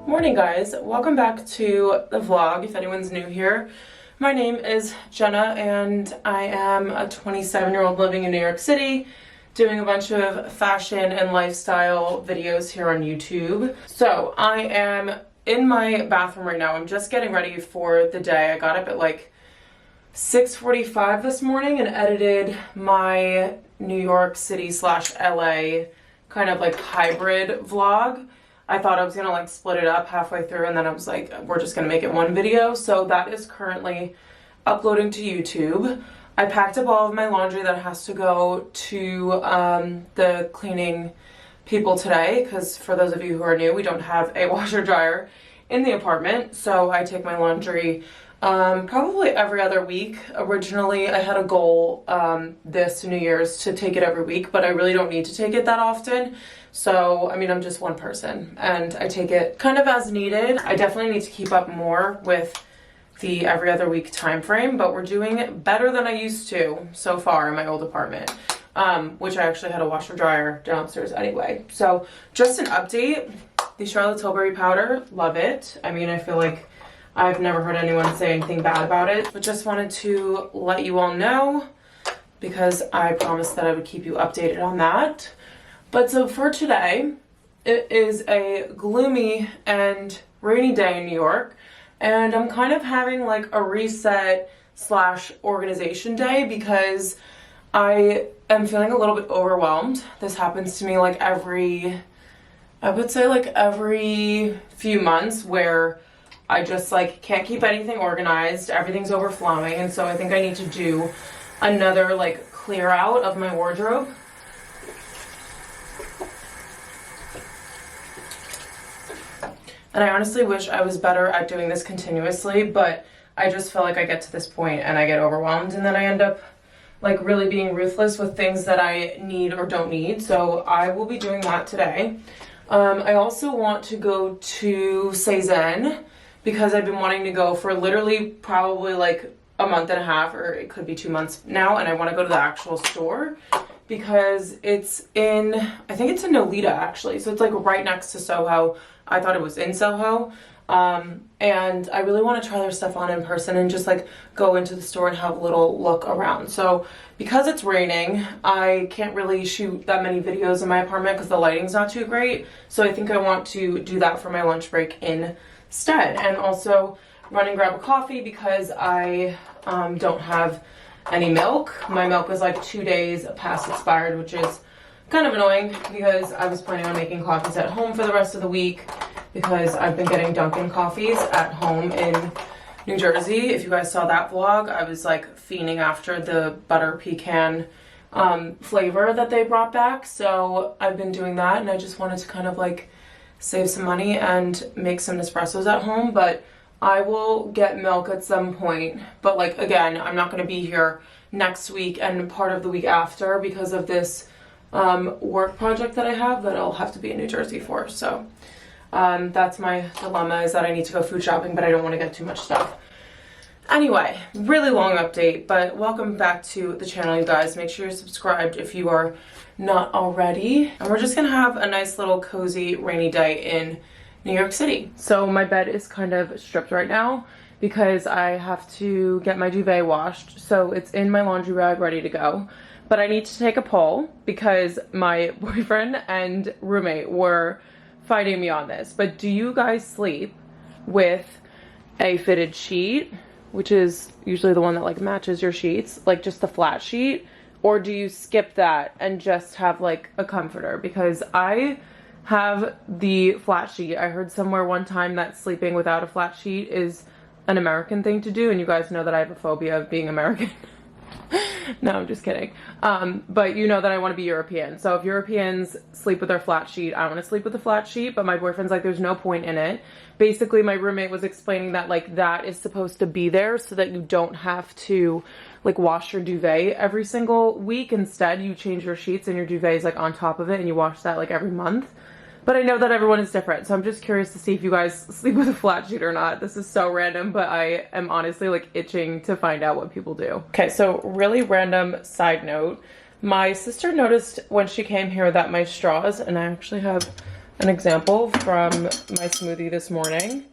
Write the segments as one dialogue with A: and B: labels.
A: Morning guys, welcome back to the vlog. If anyone's new here, my name is Jenna and I am a 27-year-old living in New York City doing a bunch of fashion and lifestyle videos here on YouTube. So I am in my bathroom right now. I'm just getting ready for the day. I got up at like 6:45 this morning and edited my New York City / LA kind of like hybrid vlog. I thought I was gonna like split it up halfway through, and then I was like, we're just gonna make it one video. So that is currently uploading to YouTube. I packed up all of my laundry that has to go to the cleaning people today, because for those of you who are new, we don't have a washer dryer in the apartment. So I take my laundry probably every other week. Originally, I had a goal this New Year's to take it every week, but I really don't need to take it that often. So, I mean, I'm just one person and I take it kind of as needed. I definitely need to keep up more with the every other week time frame, but we're doing better than I used to so far in my old apartment, which I actually had a washer dryer downstairs anyway. So just an update, the Charlotte Tilbury powder, love it. I mean, I feel like I've never heard anyone say anything bad about it, but just wanted to let you all know because I promised that I would keep you updated on that. But so for today, it is a gloomy and rainy day in New York, and I'm kind of having like a reset / organization day because I am feeling a little bit overwhelmed. This happens to me like I would say like every few months, where I just like can't keep anything organized, everything's overflowing, and so I think I need to do another like clear out of my wardrobe. And I honestly wish I was better at doing this continuously, but I just feel like I get to this point and I get overwhelmed, and then I end up like really being ruthless with things that I need or don't need. So I will be doing that today. I also want to go to Cezanne because I've been wanting to go for literally probably like a month and a half, or it could be 2 months now, and I want to go to the actual store because it's in, I think it's in Nolita actually, so it's like right next to SOHO. I thought it was in SOHO, and I really want to try their stuff on in person and just like go into the store and have a little look around. So because it's raining, I can't really shoot that many videos in my apartment because the lighting's not too great. So I think I want to do that for my lunch break instead, and also run and grab a coffee because I don't have any milk. My milk is like 2 days past expired, which is kind of annoying because I was planning on making coffees at home for the rest of the week because I've been getting Dunkin' coffees at home in New Jersey. If you guys saw that vlog, I was like fiending after the butter pecan flavor that they brought back. So I've been doing that, and I just wanted to kind of like save some money and make some Nespressos at home. But I will get milk at some point. But like, again, I'm not going to be here next week and part of the week after because of this work project that I have that I'll have to be in New Jersey for. So that's my dilemma, is that I need to go food shopping, but I don't want to get too much stuff. Anyway, really long update, but welcome back to the channel, you guys. Make sure you're subscribed if you are not already. And we're just gonna have a nice little cozy rainy day in New York City. So my bed is kind of stripped right now because I have to get my duvet washed. So it's in my laundry bag ready to go. But I need to take a poll because my boyfriend and roommate were fighting me on this. But do you guys sleep with a fitted sheet, which is usually the one that like matches your sheets, like just the flat sheet, or do you skip that and just have like a comforter? Because I have the flat sheet. I heard somewhere one time that sleeping without a flat sheet is an American thing to do, and you guys know that I have a phobia of being American. No, I'm just kidding. But you know that I want to be European. So if Europeans sleep with their flat sheet, I want to sleep with a flat sheet, but my boyfriend's like, there's no point in it. Basically, my roommate was explaining that like that is supposed to be there so that you don't have to like wash your duvet every single week. Instead, you change your sheets and your duvet is like on top of it and you wash that like every month. But I know that everyone is different, so I'm just curious to see if you guys sleep with a flat sheet or not. This is so random, but I am honestly like itching to find out what people do. Okay, so really random side note. My sister noticed when she came here that my straws, and I actually have an example from my smoothie this morning,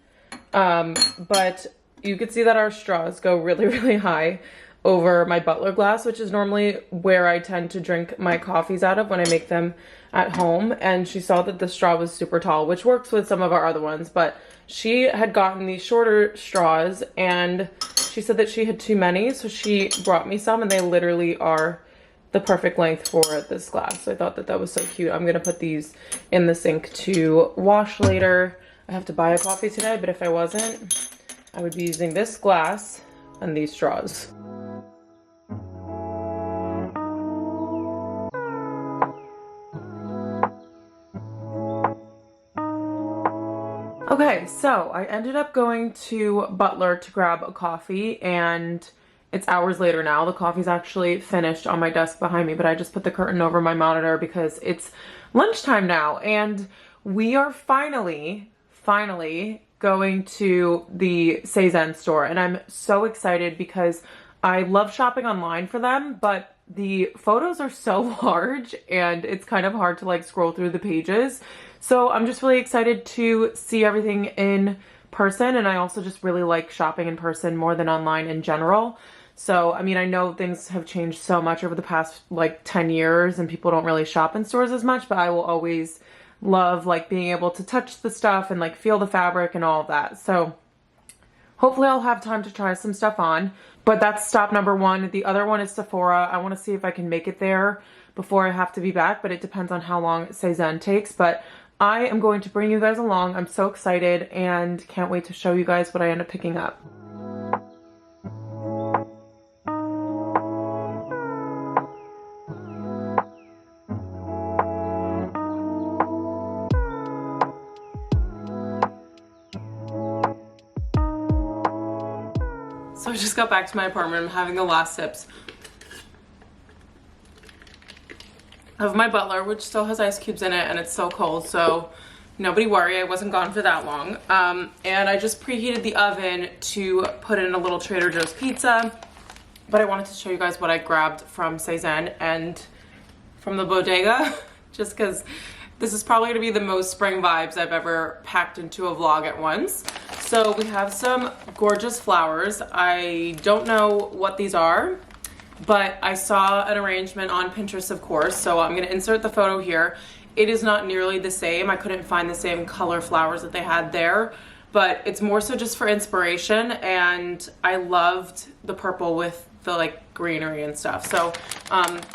A: but you could see that our straws go really, really high over my Butler glass, which is normally where I tend to drink my coffees out of when I make them at home. And she saw that the straw was super tall, which works with some of our other ones, but she had gotten these shorter straws and she said that she had too many, so she brought me some, and they literally are the perfect length for this glass. So I thought that that was so cute. I'm gonna put these in the sink to wash later. I have to buy a coffee today, but if I wasn't, I would be using this glass and these straws. Okay, so I ended up going to Butler to grab a coffee, and it's hours later now. The coffee's actually finished on my desk behind me, but I just put the curtain over my monitor because it's lunchtime now, and we are finally going to the Cezanne store, and I'm so excited because I love shopping online for them, but the photos are so large and it's kind of hard to like scroll through the pages. So I'm just really excited to see everything in person, and I also just really like shopping in person more than online in general. So, I mean, I know things have changed so much over the past like 10 years and people don't really shop in stores as much, but I will always love like being able to touch the stuff and like feel the fabric and all of that. So hopefully I'll have time to try some stuff on, but that's stop number one. The other one is Sephora. I want to see if I can make it there before I have to be back, but it depends on how long Cezanne takes. But I am going to bring you guys along. I'm so excited and can't wait to show you guys what I end up picking up. So I just got back to my apartment. I'm having the last sips of my Butler, which still has ice cubes in it, and it's so cold, so nobody worry, I wasn't gone for that long. And I just preheated the oven to put in a little Trader Joe's pizza, but I wanted to show you guys what I grabbed from Cezanne and from the bodega, just because this is probably going to be the most spring vibes I've ever packed into a vlog at once. So we have some gorgeous flowers. I don't know what these are, but I saw an arrangement on Pinterest, of course, so I'm gonna insert the photo here. It is not nearly the same. I couldn't find the same color flowers that they had there, but it's more so just for inspiration, and I loved the purple with the like greenery and stuff. So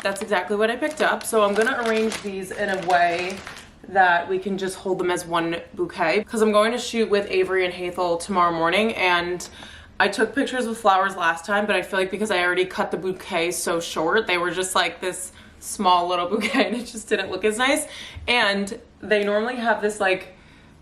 A: that's exactly what I picked up. So I'm gonna arrange these in a way that we can just hold them as one bouquet, because I'm going to shoot with Avery and Hathel tomorrow morning, and I took pictures with flowers last time, but I feel like because I already cut the bouquet so short, they were just like this small little bouquet and it just didn't look as nice. And they normally have this like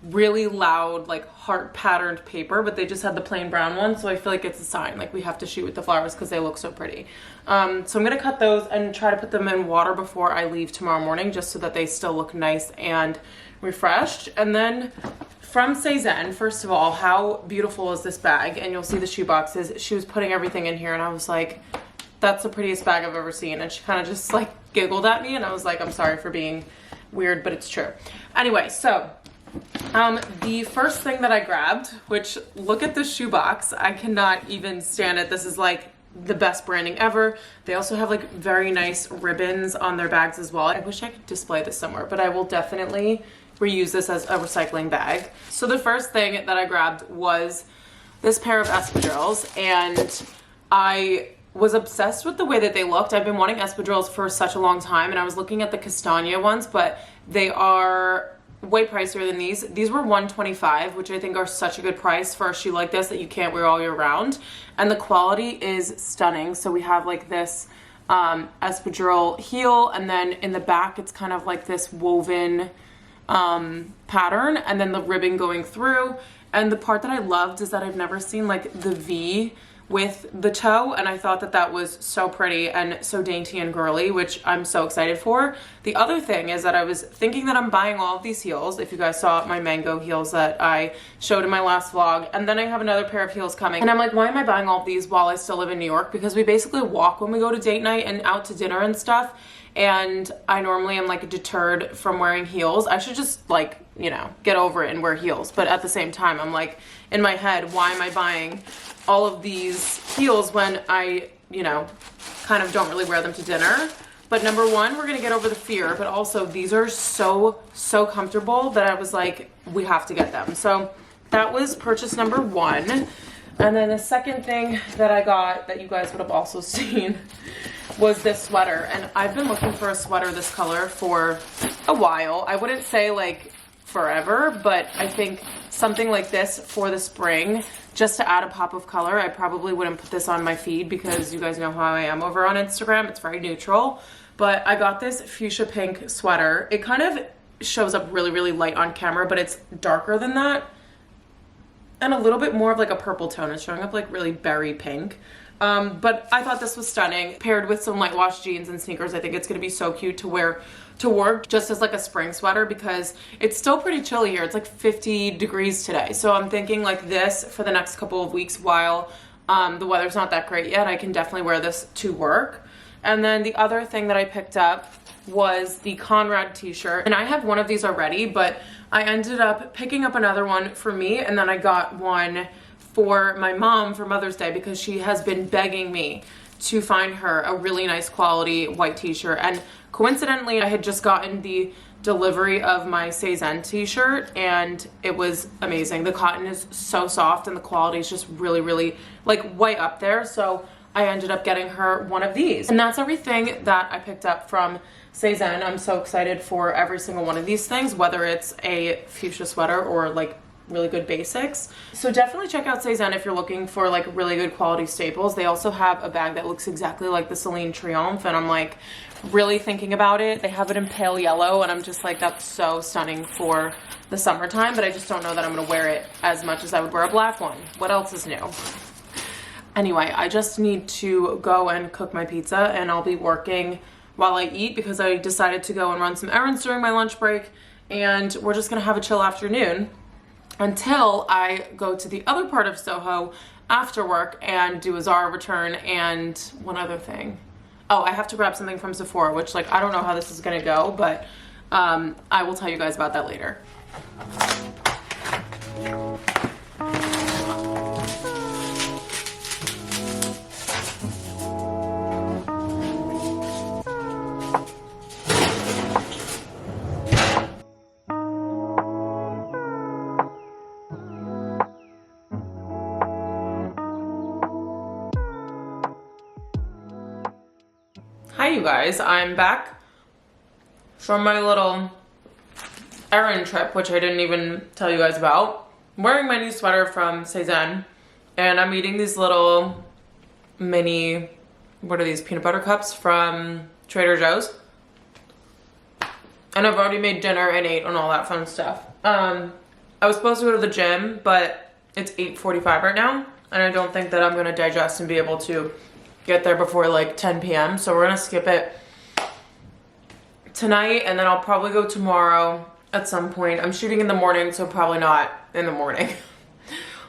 A: really loud like heart patterned paper, but they just had the plain brown one, so I feel like it's a sign like we have to shoot with the flowers because they look so pretty. So I'm gonna cut those and try to put them in water before I leave tomorrow morning, just so that they still look nice and refreshed. And then from Cezanne, first of all, how beautiful is this bag? And you'll see the shoe boxes. She was putting everything in here and I was like, that's the prettiest bag I've ever seen. And she kind of just like giggled at me and I was like, I'm sorry for being weird, but it's true. Anyway, so the first thing that I grabbed, which look at this shoe box. I cannot even stand it. This is like the best branding ever. They also have like very nice ribbons on their bags as well. I wish I could display this somewhere, but I will definitely reuse this as a recycling bag. So the first thing that I grabbed was this pair of espadrilles, and I was obsessed with the way that they looked. I've been wanting espadrilles for such a long time, and I was looking at the castagna ones, but they are way pricier than these. These were $125, which I think are such a good price for a shoe like this that you can't wear all year round. And the quality is stunning. So we have like this espadrille heel, and then in the back it's kind of like this woven pattern, and then the ribbon going through. And the part that I loved is that I've never seen like the V with the toe, and I thought that that was so pretty and so dainty and girly, which I'm so excited for. The other thing is that I was thinking that I'm buying all of these heels. If you guys saw my mango heels that I showed in my last vlog, and then I have another pair of heels coming, and I'm like, why am I buying all of these while I still live in New York? Because we basically walk when we go to date night and out to dinner and stuff, and I normally am like deterred from wearing heels. I should just like, you know, get over it and wear heels. But at the same time, I'm like, in my head, why am I buying all of these heels when I, you know, kind of don't really wear them to dinner? But number one, we're gonna get over the fear, but also these are so comfortable that I was like, we have to get them. So that was purchase number one. And then the second thing that I got that you guys would have also seen was this sweater. And I've been looking for a sweater this color for a while. I wouldn't say like forever, but I think something like this for the spring, just to add a pop of color. I probably wouldn't put this on my feed because you guys know how I am over on Instagram. It's very neutral. But I got this fuchsia pink sweater. It kind of shows up really light on camera, but it's darker than that. And a little bit more of like a purple tone. It's showing up like really berry pink. But I thought this was stunning. Paired with some light wash jeans and sneakers, I think it's gonna be so cute to wear to work just as like a spring sweater, because it's still pretty chilly here. It's like 50 degrees today. So I'm thinking like this for the next couple of weeks while the weather's not that great yet. I can definitely wear this to work. And then the other thing that I picked up was the Conrad t-shirt. And I have one of these already, but I ended up picking up another one for me, and then I got one for my mom for Mother's Day because she has been begging me to find her a really nice quality white t-shirt. And coincidentally, I had just gotten the delivery of my Cezanne t-shirt, and it was amazing. The cotton is so soft and the quality is just really like way up there. So I ended up getting her one of these. And that's everything that I picked up from Cezanne. I'm so excited for every single one of these things, whether it's a fuchsia sweater or like really good basics. So definitely check out Cezanne if you're looking for like really good quality staples. They also have a bag that looks exactly like the Celine Triomphe, and I'm like really thinking about it. They have it in pale yellow, and I'm just like, that's so stunning for the summertime, but I just don't know that I'm gonna wear it as much as I would wear a black one. What else is new? Anyway, I just need to go and cook my pizza, and I'll be working while I eat because I decided to go and run some errands during my lunch break, and we're just gonna have a chill afternoon until I go to the other part of SOHO after work and do a Zara return and one other thing. Oh, I have to grab something from Sephora, which like, I don't know how this is gonna go, but I will tell you guys about that later. Hi you guys, I'm back from my little errand trip, which I didn't even tell you guys about. I'm wearing my new sweater from Cezanne, and I'm eating these little mini, what are these, peanut butter cups from Trader Joe's. And I've already made dinner and ate and all that fun stuff. I was supposed to go to the gym, but it's 8:45 right now, and I don't think that I'm gonna digest and be able to get there before like 10 p.m. So we're gonna skip it tonight, and then I'll probably go tomorrow at some point. I'm shooting in the morning, so probably not in the morning.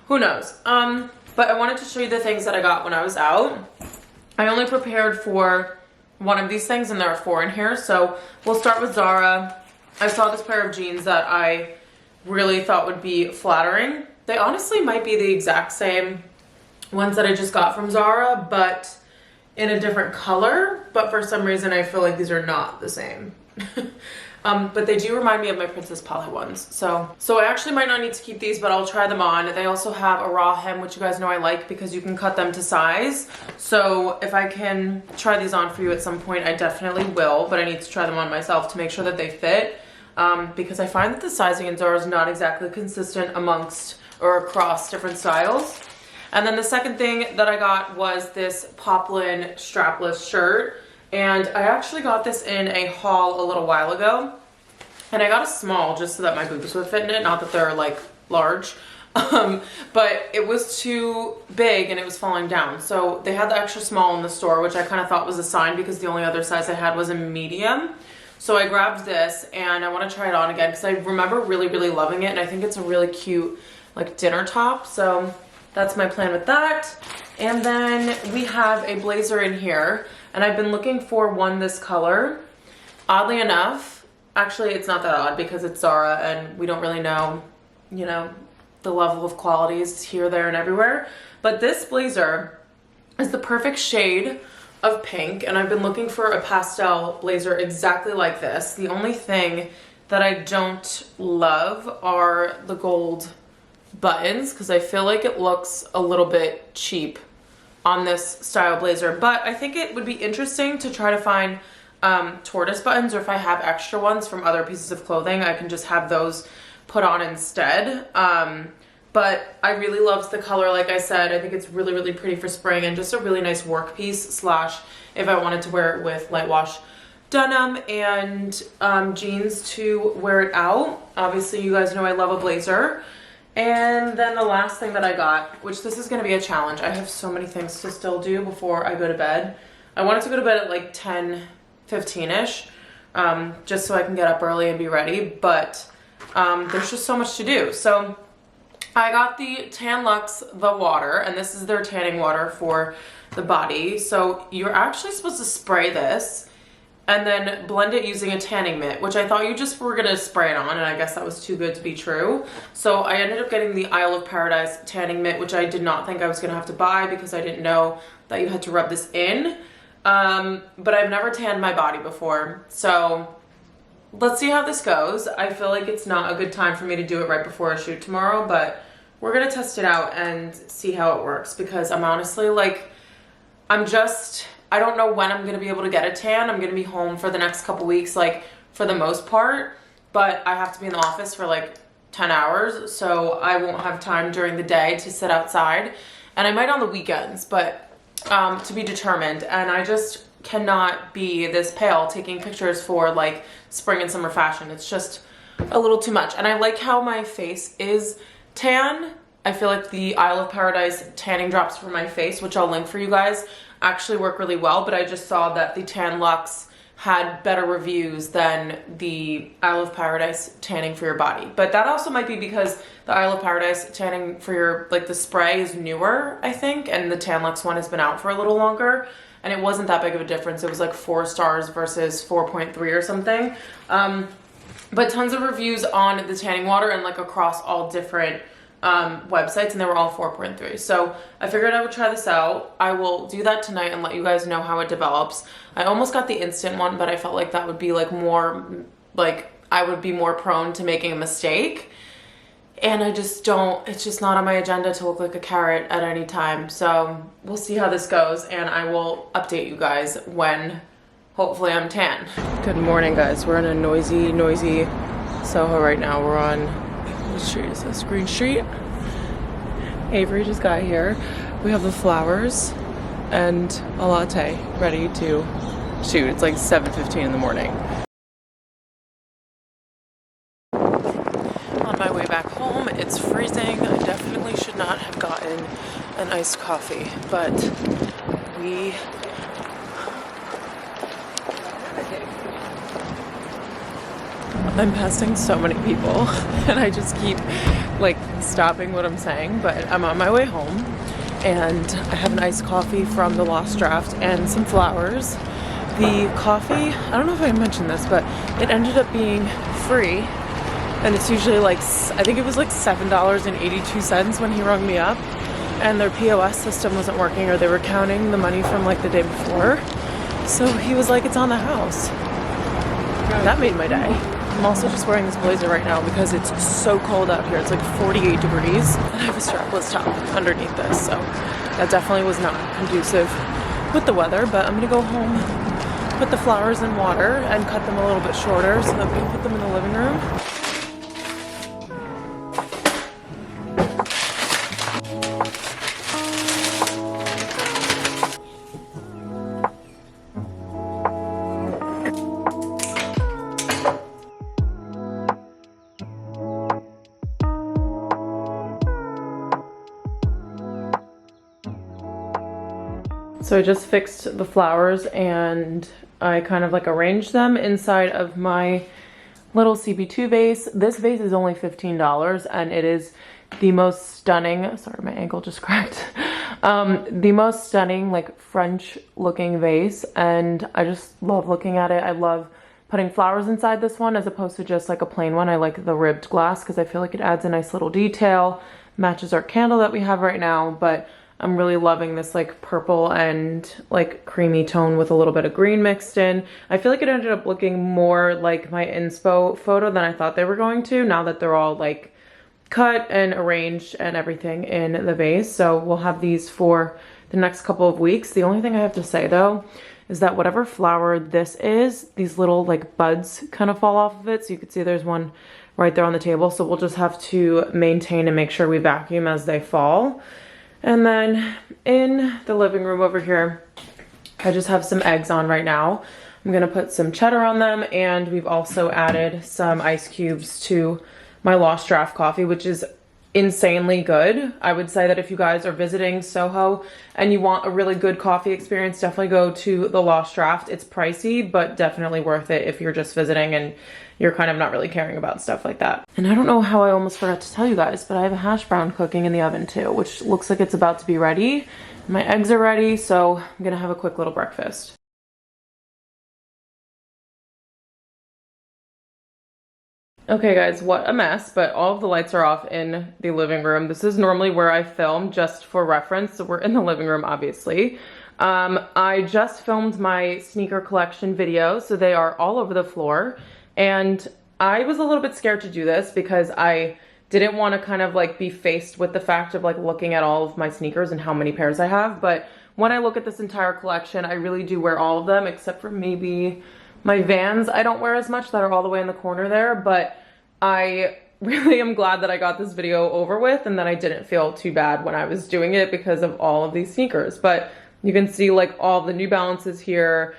A: Who knows? But I wanted to show you the things that I got when I was out. I only prepared for one of these things, and there are 4 in here. So we'll start with Zara. I saw this pair of jeans that I really thought would be flattering. They honestly might be the exact same ones that I just got from Zara, but in a different color. But for some reason I feel like these are not the same. But they do remind me of my Princess Polly ones. So I actually might not need to keep these, but I'll try them on. They also have a raw hem, which you guys know I like because you can cut them to size. So if I can try these on for you at some point, I definitely will, but I need to try them on myself to make sure that they fit. because I find that the sizing in Zara is not exactly consistent amongst or across different styles. And then the second thing that I got was this poplin strapless shirt. And I actually got this in a haul a little while ago. And I got a small just so that my boobs would fit in it. Not that they're like large. But it was too big and it was falling down. So they had the extra small in the store, which I kind of thought was a sign because the only other size I had was a medium. So I grabbed this and I want to try it on again because I remember really, really loving it. And I think it's a really cute like dinner top. So that's my plan with that. And then we have a blazer in here. And I've been looking for one this color. Oddly enough, actually it's not that odd because it's Zara and we don't really know, you know, the level of quality is here, there, and everywhere. But this blazer is the perfect shade of pink, and I've been looking for a pastel blazer exactly like this. The only thing that I don't love are the gold buttons because I feel like it looks a little bit cheap on this style blazer, but I think it would be interesting to try to find tortoise buttons, or if I have extra ones from other pieces of clothing, I can just have those put on instead. But I really loved the color. Like I said, I think it's really, really pretty for spring and just a really nice work piece slash if I wanted to wear it with light wash denim and jeans to wear it out. Obviously, you guys know I love a blazer. And then the last thing that I got, which this is going to be a challenge. I have so many things to still do before I go to bed. I wanted to go to bed at like 10:15ish, just so I can get up early and be ready. But there's just so much to do. So I got the Tan Luxe The Water, and this is their tanning water for the body. So you're actually supposed to spray this and then blend it using a tanning mitt, which I thought you just were gonna spray it on, and I guess that was too good to be true. So I ended up getting the Isle of Paradise tanning mitt, which I did not think I was gonna have to buy because I didn't know that you had to rub this in. But I've never tanned my body before, so let's see how this goes. I feel like it's not a good time for me to do it right before a shoot tomorrow, but we're gonna test it out and see how it works because I'm honestly like, I don't know when I'm gonna be able to get a tan. I'm gonna be home for the next couple weeks, like for the most part, but I have to be in the office for like 10 hours, so I won't have time during the day to sit outside, and I might on the weekends, but to be determined. And I just cannot be this pale taking pictures for like spring and summer fashion. It's just a little too much. And I like how my face is tan. I feel like the Isle of Paradise tanning drops for my face, which I'll link for you guys, actually work really well, but I just saw that the Tan Luxe had better reviews than the Isle of Paradise tanning for your body. But that also might be because the Isle of Paradise tanning for your, like the spray is newer, I think, and the Tan Luxe one has been out for a little longer, and it wasn't that big of a difference. It was like 4 stars versus 4.3 or something. But tons of reviews on the tanning water and like across all different websites, and they were all 4.3. So I figured I would try this out. I will do that tonight and let you guys know how it develops. I almost got the instant one, but I felt like that would be like more, like I would be more prone to making a mistake. And I just don't, it's just not on my agenda to look like a carrot at any time. So we'll see how this goes, and I will update you guys when hopefully I'm tan. Good morning, guys. We're in a noisy SOHO right now. We're on, what street is this? Green Street. Avery just got here. We have the flowers and a latte ready to shoot. It's like 7:15 in the morning. On my way back home, it's freezing. I definitely should not have gotten an iced coffee, but I'm passing so many people and I just keep like stopping what I'm saying, but I'm on my way home and I have an iced coffee from the Lost Draft and some flowers. The coffee, I don't know if I mentioned this, but it ended up being free, and it's usually like, I think it was like $7.82 when he rung me up, and their POS system wasn't working, or they were counting the money from like the day before. So he was like, it's on the house. That made my day. I'm also just wearing this blazer right now because it's so cold out here. It's like 48 degrees, and I have a strapless top underneath this, so that definitely was not conducive with the weather. But I'm gonna go home put the flowers in water and cut them a little bit shorter so that we can put them in the living room. So I just fixed the flowers and I kind of like arranged them inside of my little CB2 vase. This vase is only $15 and it is the most stunning, sorry, my ankle just cracked. The most stunning, like French looking vase, and I just love looking at it. I love putting flowers inside this one as opposed to just like a plain one. I like the ribbed glass because I feel like it adds a nice little detail, matches our candle that we have right now, but I'm really loving this like purple and like creamy tone with a little bit of green mixed in. I feel like it ended up looking more like my inspo photo than I thought they were going to, now that they're all like cut and arranged and everything in the vase. So we'll have these for the next couple of weeks. The only thing I have to say though is that whatever flower this is, these little like buds kind of fall off of it. So you can see there's one right there on the table. So we'll just have to maintain and make sure we vacuum as they fall. And then in the living room over here, I just have some eggs on right now. I'm gonna put some cheddar on them, and we've also added some ice cubes to my Lost Draft coffee, which is insanely good. I would say that if you guys are visiting SOHO and you want a really good coffee experience, definitely go to the Lost Draft. It's pricey, but definitely worth it if you're just visiting and you're kind of not really caring about stuff like that. And I don't know how I almost forgot to tell you guys, but I have a hash brown cooking in the oven too, which looks like it's about to be ready. My eggs are ready, so I'm gonna have a quick little breakfast. Okay guys, what a mess, but all of the lights are off in the living room. This is normally where I film, just for reference, so we're in the living room obviously. I just filmed my sneaker collection video, so they are all over the floor. And I was a little bit scared to do this because I didn't want to kind of like be faced with the fact of like looking at all of my sneakers and how many pairs I have. But when I look at this entire collection, I really do wear all of them, except for maybe my Vans. I don't wear as much, that are all the way in the corner there, but I really am glad that I got this video over with and that I didn't feel too bad when I was doing it because of all of these sneakers. But you can see like all the New Balances here,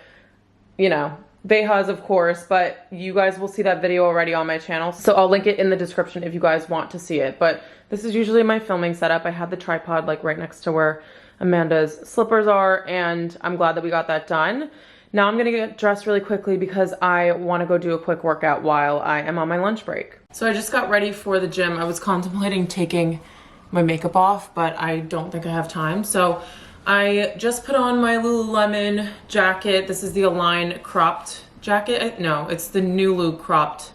A: you know, Vejas of course, but you guys will see that video already on my channel. So I'll link it in the description if you guys want to see it. But this is usually my filming setup. I had the tripod like right next to where Amanda's slippers are, and I'm glad that we got that done. Now I'm gonna get dressed really quickly because I wanna go do a quick workout while I am on my lunch break. So I just got ready for the gym. I was contemplating taking my makeup off, but I don't think I have time. So I just put on my Lululemon jacket. This is the Align cropped jacket. No, it's the Nulu cropped.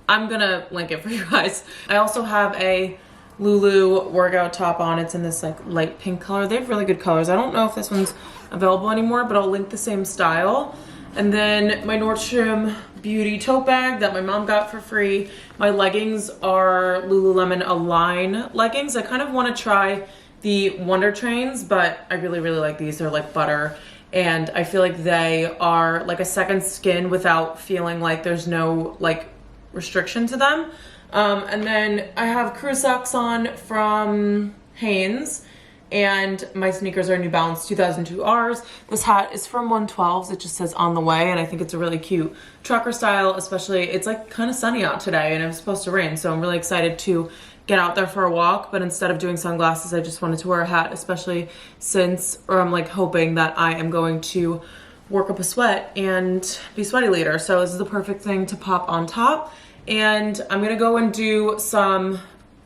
A: I'm gonna link it for you guys. I also have a Lulu workout top on. It's in this like light pink color. They have really good colors. I don't know if this one's available anymore, but I'll link the same style. And then my Nordstrom Beauty tote bag that my mom got for free. My leggings are Lululemon Align leggings. I kind of want to try the Wonder Trains, but I really like these. They're like butter, and I feel like they are like a second skin without feeling like there's no like restriction to them. And then I have crew socks on from Hanes, and my sneakers are New Balance 2002Rs. This hat is from 112s. It just says on the way, and I think it's a really cute trucker style, especially it's like kind of sunny out today and it was supposed to rain, so I'm really excited to get out there for a walk. But instead of doing sunglasses, I just wanted to wear a hat, especially since, or I'm like hoping that I am going to work up a sweat and be sweaty later. So this is the perfect thing to pop on top. And I'm gonna go and do some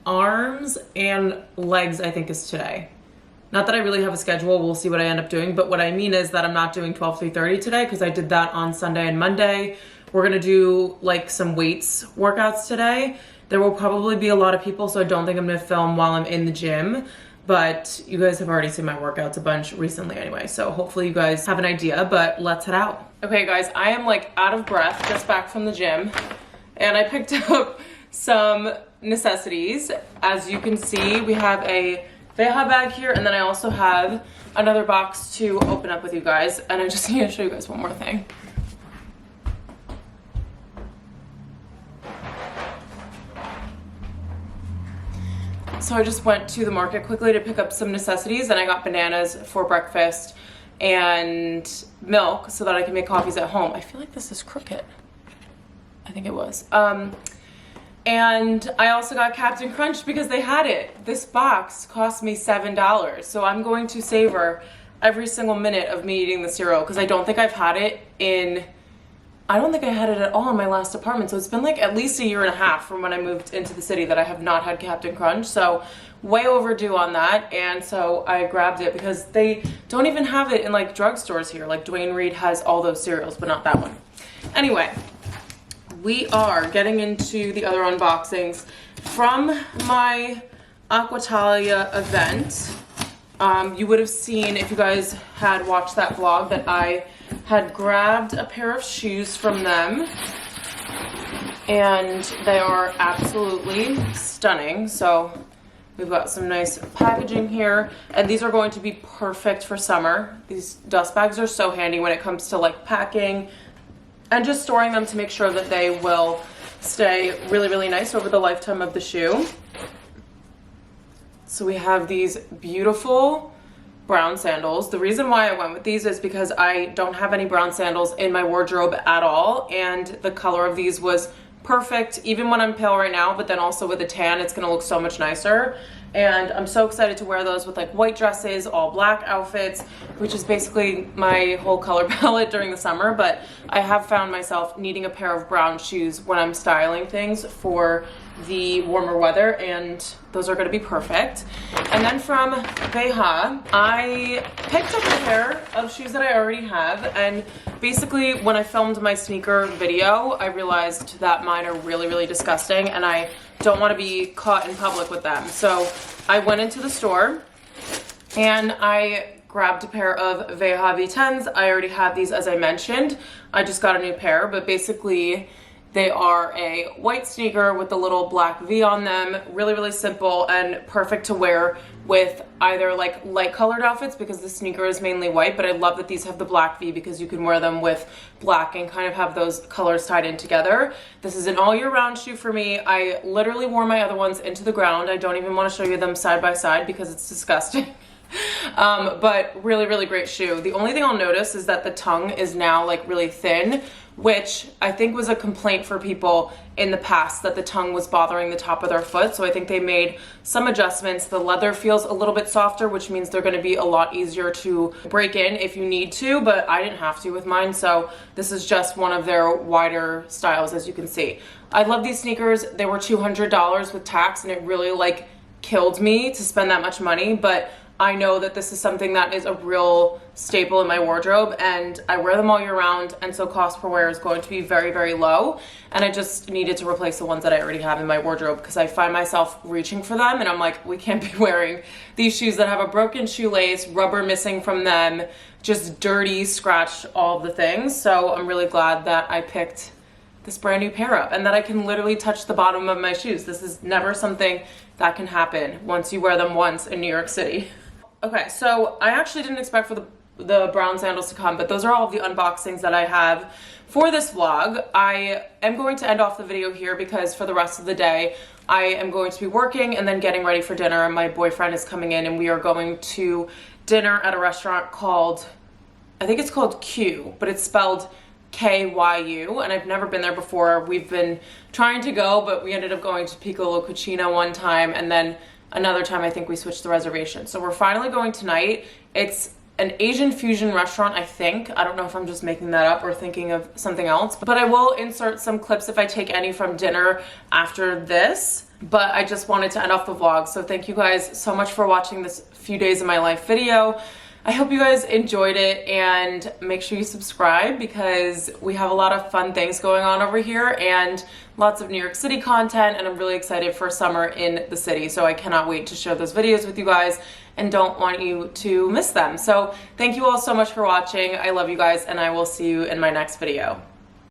A: arms and legs, I think is today. Not that I really have a schedule, we'll see what I end up doing, but what I mean is that I'm not doing 12-3-30 today because I did that on Sunday and Monday. We're gonna do like some weights workouts today. There will probably be a lot of people, so I don't think I'm gonna film while I'm in the gym, but you guys have already seen my workouts a bunch recently anyway, so hopefully you guys have an idea, but let's head out. Okay guys, I am like out of breath, just back from the gym, and I picked up some necessities. As you can see, we have a Veja bag here, and then I also have another box to open up with you guys, and I just need to show you guys one more thing. So I just went to the market quickly to pick up some necessities, and I got bananas for breakfast and milk so that I can make coffees at home. I feel like this is crooked. I think it was. And I also got Captain Crunch because they had it. This box cost me $7, so I'm going to savor every single minute of me eating the cereal because I don't think I've had it in, I don't think I had it at all in my last apartment. So it's been like at least a year and a half from when I moved into the city that I have not had Captain Crunch. So way overdue on that. And so I grabbed it because they don't even have it in like drugstores here. Like Dwayne Reed has all those cereals, but not that one. Anyway, we are getting into the other unboxings from my Aquatalia event. You would have seen, if you guys had watched that vlog, that I had grabbed a pair of shoes from them, and they are absolutely stunning. So we've got some nice packaging here, and these are going to be perfect for summer. These dust bags are so handy when it comes to like packing and just storing them to make sure that they will stay really, really nice over the lifetime of the shoe. So we have these beautiful brown sandals. The reason why I went with these is because I don't have any brown sandals in my wardrobe at all, and the color of these was perfect, even when I'm pale right now, but then also with a tan, it's gonna look so much nicer. And I'm so excited to wear those with like white dresses, all black outfits, which is basically my whole color palette during the summer. But I have found myself needing a pair of brown shoes when I'm styling things for the warmer weather, and those are going to be perfect. And then from Veja, I picked up a pair of shoes that I already have, and basically when I filmed my sneaker video, I realized that mine are really, really disgusting, and I don't want to be caught in public with them. So I went into the store and I grabbed a pair of Veja V10s. I already have these, as I mentioned. I just got a new pair, but basically they are a white sneaker with a little black V on them. Really, really simple and perfect to wear with either like light colored outfits because the sneaker is mainly white, but I love that these have the black V because you can wear them with black and kind of have those colors tied in together. This is an all year round shoe for me. I literally wore my other ones into the ground. I don't even want to show you them side by side because it's disgusting. But really, really great shoe. The only thing I'll notice is that the tongue is now like really thin, which I think was a complaint for people in the past, that the tongue was bothering the top of their foot. So I think they made some adjustments. The leather feels a little bit softer, which means they're going to be a lot easier to break in if you need to, but I didn't have to with mine. So this is just one of their wider styles, as you can see. I love these sneakers. They were $200 with tax, and it really like killed me to spend that much money, but I know that this is something that is a real staple in my wardrobe, and I wear them all year round, and so cost per wear is going to be very, very low. And I just needed to replace the ones that I already have in my wardrobe because I find myself reaching for them, and I'm like, we can't be wearing these shoes that have a broken shoelace, rubber missing from them, just dirty, scratched, all of the things. So I'm really glad that I picked this brand new pair up and that I can literally touch the bottom of my shoes. This is never something that can happen once you wear them once in New York City. Okay, so I actually didn't expect for the brown sandals to come, but those are all of the unboxings that I have for this vlog. I am going to end off the video here because for the rest of the day, I am going to be working and then getting ready for dinner. My boyfriend is coming in and we are going to dinner at a restaurant called, I think it's called Q, but it's spelled KYU, and I've never been there before. We've been trying to go, but we ended up going to Piccolo Cucina one time, and then another time I think we switched the reservation. So we're finally going tonight. It's an Asian fusion restaurant, I think. I don't know if I'm just making that up or thinking of something else, but I will insert some clips if I take any from dinner after this. But I just wanted to end off the vlog. So thank you guys so much for watching this few days of my life video. I hope you guys enjoyed it, and make sure you subscribe because we have a lot of fun things going on over here and lots of New York City content, and I'm really excited for summer in the city. So I cannot wait to share those videos with you guys and don't want you to miss them. So thank you all so much for watching. I love you guys, and I will see you in my next video.